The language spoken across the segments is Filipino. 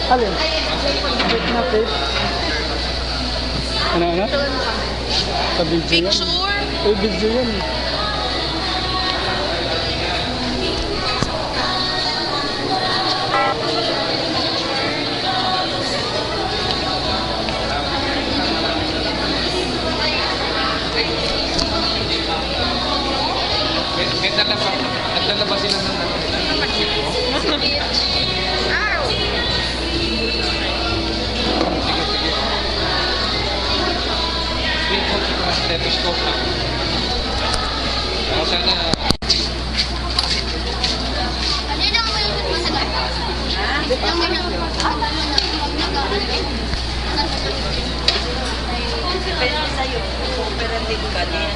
Alin? Wait na, please. Ano? Sa video yan. Picture? Video yan. Nagdala ba sila ng stethoscope lang. Pero sana depende sa'yo. Operative ka din.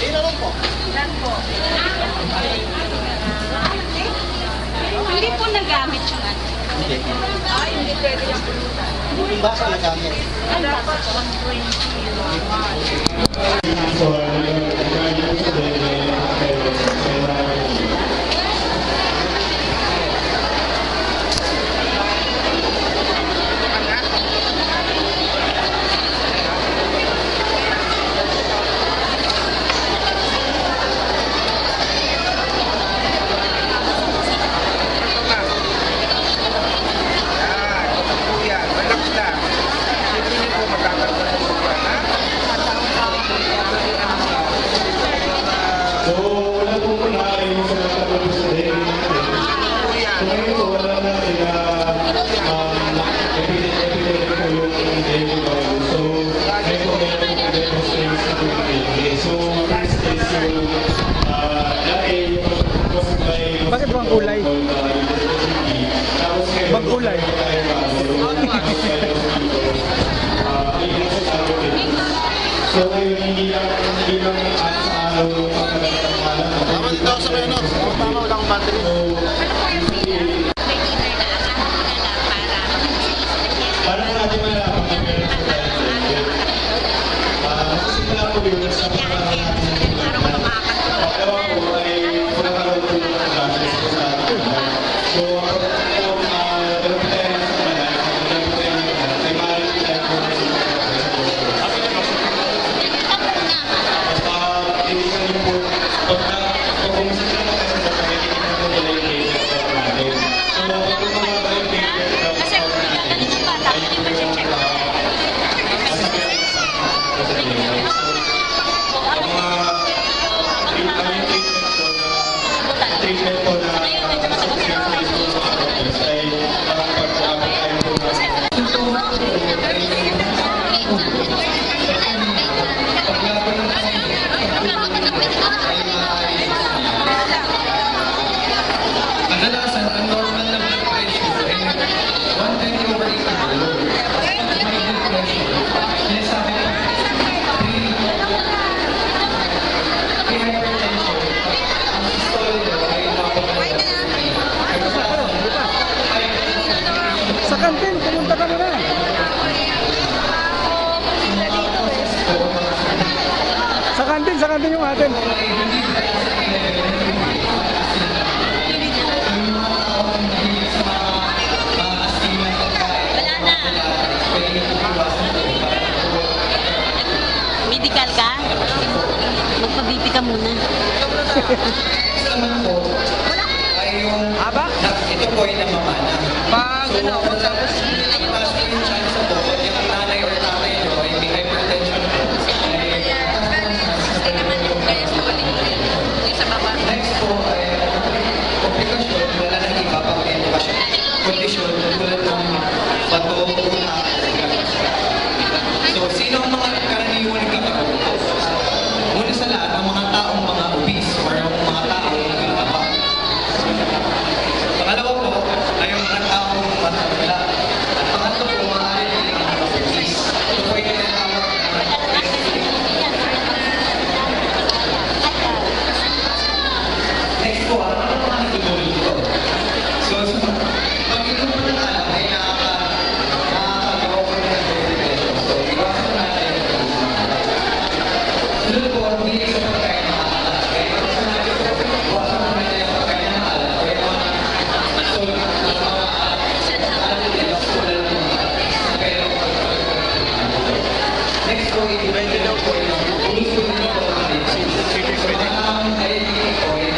Ilan po? Hindi po nagamit yung ano. Ay, hindi pwede yung pulutan. Yung basa nagamit. Ang dapat 120. Bakit bang kulay? Bang kulay? So ngayon, hindi lang araw-araw tama dito sa kanya, no? Tama, walang battery. kantin, pumunta ka muna. Sa kantin yung atin. Wala na. Medical ka? Magpabibi ka muna. Ay yung Aba? ito po ay namamana. Pag ano, Tapos mataas po yung chance po, yung nanay or tatay nyo ay may hypertension po. Next po ay komplikasyon, wala nang iba pang kondisyon tulad ng bato, utak. So, sino ang mga karaniwang nagkakaroon po? Muna sa lahat, ang mga taong mga obese or ang mga taong nagkakapa. Pangalawa po ay yung mga taong matanda. At pangatlo po, maaari din ang mga obese. Ito po yung tinatawag na next po, ano ang mga nagdudulog ko? So, pag ito po ng alam ay nakakagawa ko ng depression. So, iwasan natin. Sunod po, ang hilig sa pagkain ng alat. Kaya ito sa natin po, iwasan mo na yung pagkain ng alat. Kaya mga so, mga alat din, mas tulad ng mga kaya next po, i-depende daw po yung umiso nito po ang ang diabetes po, yung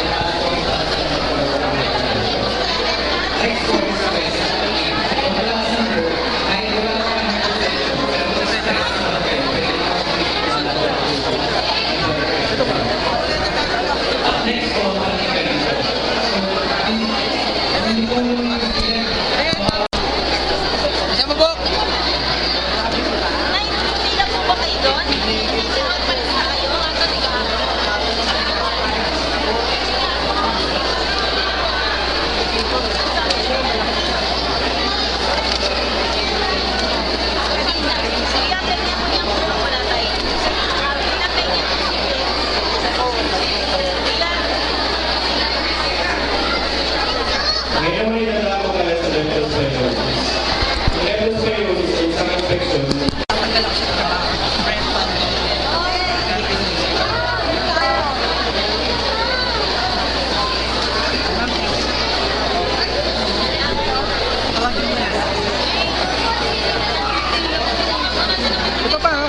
next po is stress. Ang malasan po, ay wala kang hypertension, pero kung stress naman kayo, pwede next po, ang medication. So, hindi po Isa mo, Bok? Nay, hindi na po ba kayo doon? Hindi na palis na kayo. Ngayon may nagdako tayo sa leptospirosis. Ang leptospirosis ay isang infection Ito pa, ha?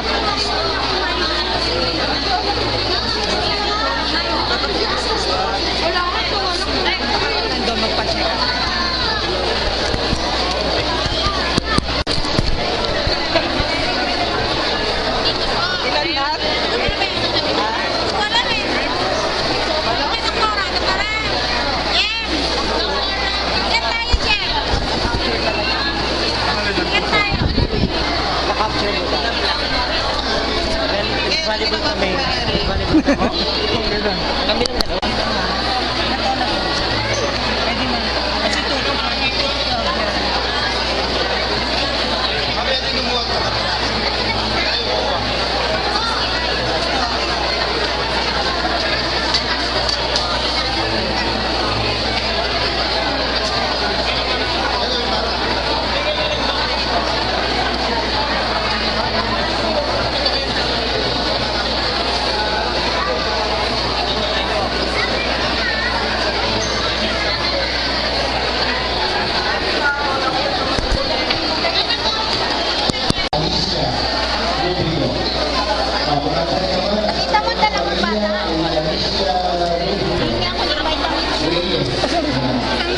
Nakita mo dalawang bata? Hindi ako ng vitamin C.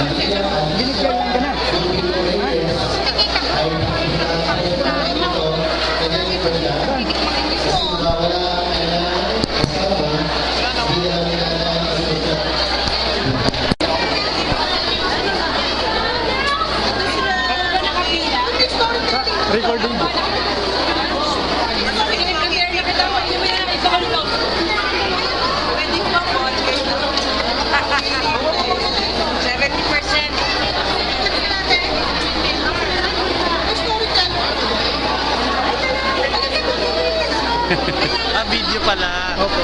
Binigyan lang ka na. Recording. video pala. Opo.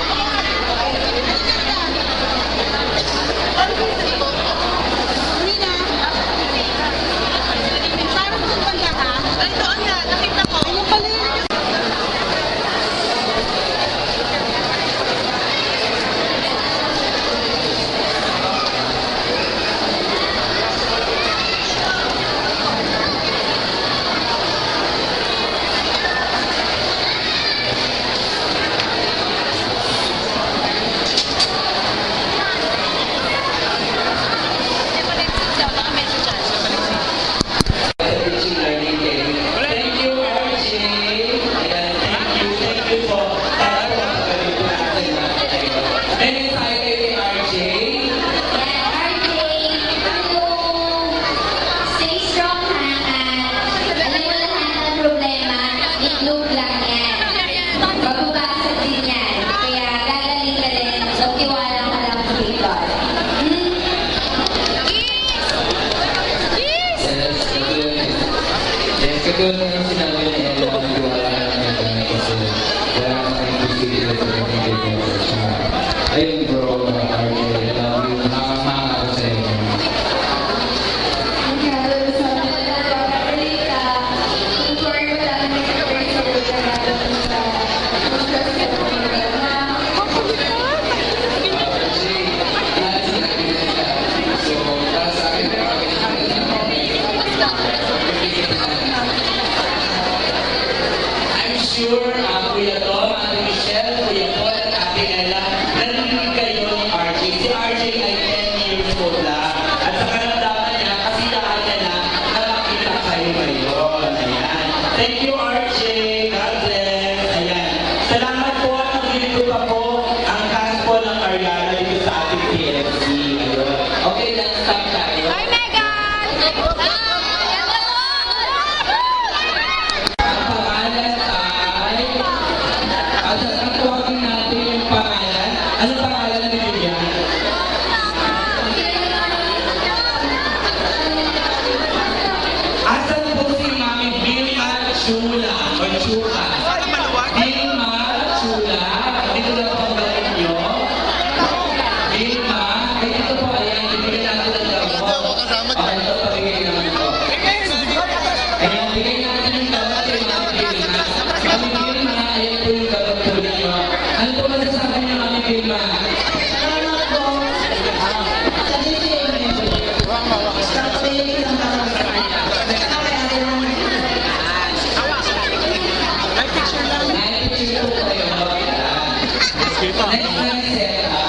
Nina, parang kung Ito na sinabi ni Ella, wala na kami kasi wala na kami pagkikita sa pagkikita. Ayun bro, RJ, love you. Nakakama ako sa inyo. I'm sure Kuya Tom, Ate Michelle, Kuya Paul, at Ate Ella, narinig kayo ni RJ. Si RJ ay 10 years old na. At sa karamdaman niya, kasi lahat niya na nakakita kayo ngayon. Ayan. Thank you, RJ. God bless. Ayan. Salamat po at naglilito pa po ang cast po ng Ariana dito sa ating PFC. Ayun. Okay, let's stop tayo. Hi, Megan! Ang pangalan ay... Ang tawagin natin yung pangalan. Ano pangalan na bibigyan? Asan po si Mami Vilma Chula o Chuka? Vilma Chula. Dito na po ang gamit nyo. Vilma. Ay, dito po. Ayan. Bibigyan natin ang gamot. Okay, ito pabigay naman po. Ayan, bigay natin yung gamot kay Mami Vilma. Mami Vilma, ayan po yung gamot po ninyo. Ano po masasabi niyo, Mami Vilma? Nai-picture po kayo. Next na set up.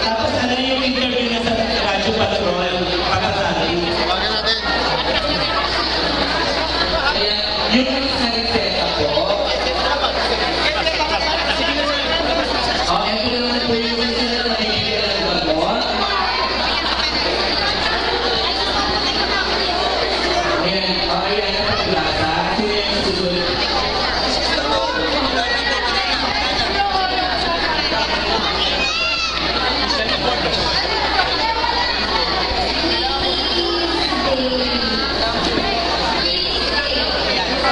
Tapos ano yung interview na sa Radyo Patrol? Pagkasali. Ayan, yung next na set up po. Ito naman po yung sila na bibigyan ng gamot. Ayan, ayan na sa plaza. Sino yung susunod?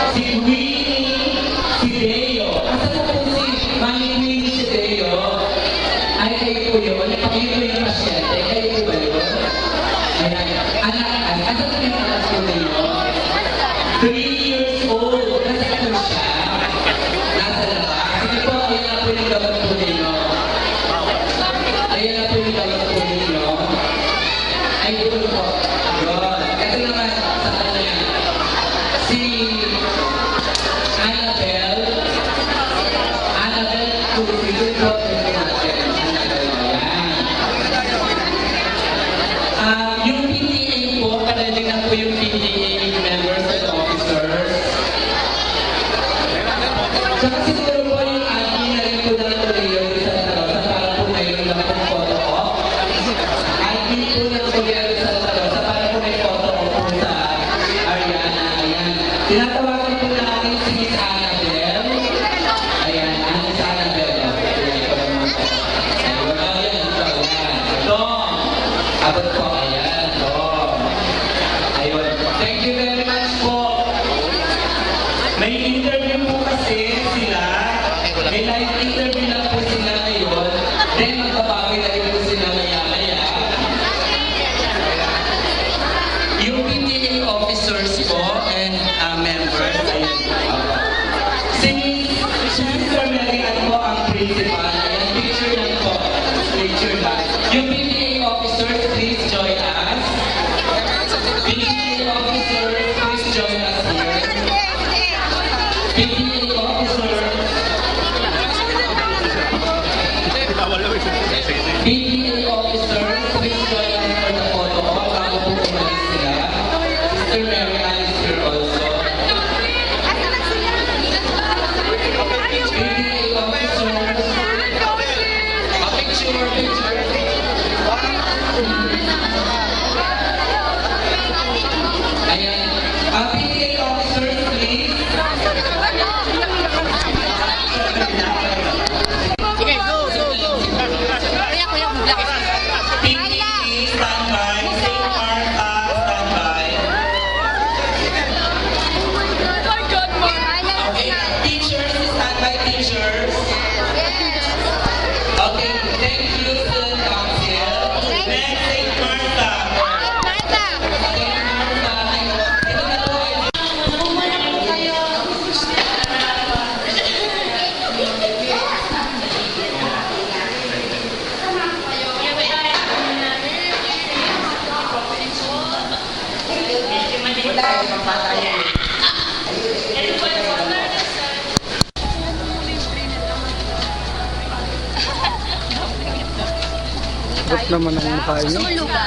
Si Winnie, si Deo. Asan na po si Mami Winnie, si Deo? Ay, kayo po yun. Kayo po yung pasyente. Kayo po ba yun? Ayan. Anak, asan po yung anak po ninyo? 3 years old. Nasaan po siya? Nasa labas. Sige po, ayan na po yung gamot po ninyo. Ayan na po yung gamot po ninyo. Ay, doon po. Yun. Ito naman, sa ano yan? Si Annabelle. Annabelle, tulungan po natin. Yung PTA po, kanalig na po yung PTA members and officers. Tsaka siguro po yung admin na rin po ng Korea sa Tarosa para po mayroon lang pong photo op. Admin po ng Korea sa Tarosa para po may photo op po sa Ariana. Ayan. Tinatawagan po natin si Miss Annabelle. Ayan, Miss Annabelle. Ayan, ito. Abot po, ayan. Ito. Ayun. Thank you very much po. May interview po kasi sila. May live interview lang po sila ngayon. Then magbabawi na rin po sila maya-maya. Yung PTA officers po and members. Ayun. Si Mr. Mary Ann po ang principal. Ayan, picture lang po. Picture lang. Yung PTA officers, please join us. PTA officers, please join us here. PTA officers. PTA officers, please join us for the photo op. Bago po umalis sila. Mr. Mary Ann is here also. PTA officers, Ba't naman ang mukha niyo? Sumuluba.